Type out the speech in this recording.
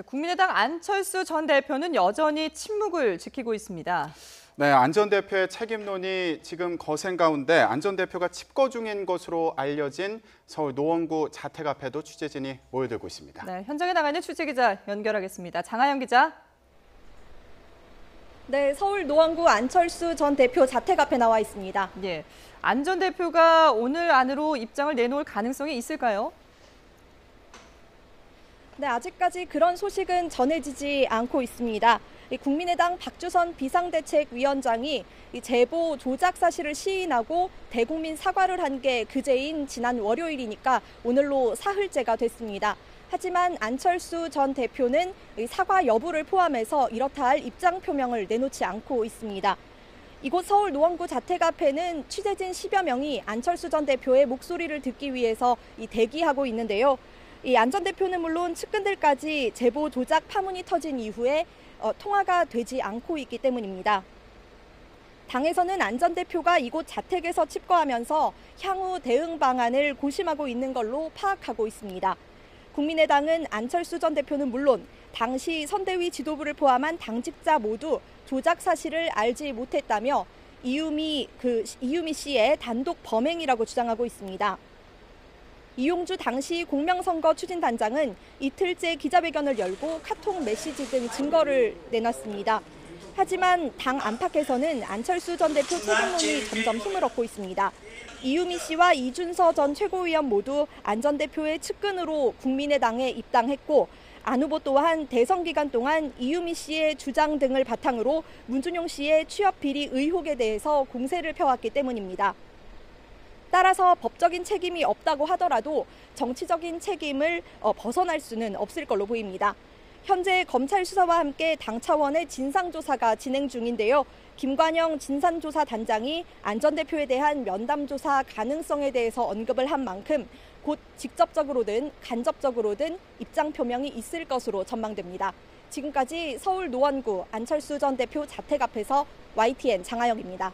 국민의당 안철수 전 대표는 여전히 침묵을 지키고 있습니다. 네, 안 전 대표의 책임론이 지금 거센 가운데 안 전 대표가 칩거 중인 것으로 알려진 서울 노원구 자택 앞에도 취재진이 모여들고 있습니다. 네, 현장에 나가는 취재기자 연결하겠습니다. 장하영 기자. 네, 서울 노원구 안철수 전 대표 자택 앞에 나와 있습니다. 예, 안 전 대표가 오늘 안으로 입장을 내놓을 가능성이 있을까요? 네, 아직까지 그런 소식은 전해지지 않고 있습니다. 국민의당 박주선 비상대책위원장이 제보 조작 사실을 시인하고 대국민 사과를 한 게 그제인 지난 월요일이니까 오늘로 사흘째가 됐습니다. 하지만 안철수 전 대표는 사과 여부를 포함해서 이렇다 할 입장 표명을 내놓지 않고 있습니다. 이곳 서울 노원구 자택 앞에는 취재진 10여 명이 안철수 전 대표의 목소리를 듣기 위해서 대기하고 있는데요. 이 안 전 대표는 물론 측근들까지 제보 조작 파문이 터진 이후에 통화가 되지 않고 있기 때문입니다. 당에서는 안 전 대표가 이곳 자택에서 칩거하면서 향후 대응 방안을 고심하고 있는 걸로 파악하고 있습니다. 국민의당은 안철수 전 대표는 물론 당시 선대위 지도부를 포함한 당직자 모두 조작 사실을 알지 못했다며 이유미 씨의 단독 범행이라고 주장하고 있습니다. 이용주 당시 공명선거 추진단장은 이틀째 기자회견을 열고 카톡 메시지 등 증거를 내놨습니다. 하지만 당 안팎에서는 안철수 전 대표 책임론이 점점 힘을 얻고 있습니다. 이유미 씨와 이준서 전 최고위원 모두 안 전 대표의 측근으로 국민의당에 입당했고 안 후보 또한 대선 기간 동안 이유미 씨의 주장 등을 바탕으로 문준용 씨의 취업 비리 의혹에 대해서 공세를 펴왔기 때문입니다. 따라서 법적인 책임이 없다고 하더라도 정치적인 책임을 벗어날 수는 없을 걸로 보입니다. 현재 검찰 수사와 함께 당 차원의 진상조사가 진행 중인데요. 김관영 진상조사단장이 안 전 대표에 대한 면담조사 가능성에 대해서 언급을 한 만큼 곧 직접적으로든 간접적으로든 입장 표명이 있을 것으로 전망됩니다. 지금까지 서울 노원구 안철수 전 대표 자택 앞에서 YTN 장하영입니다.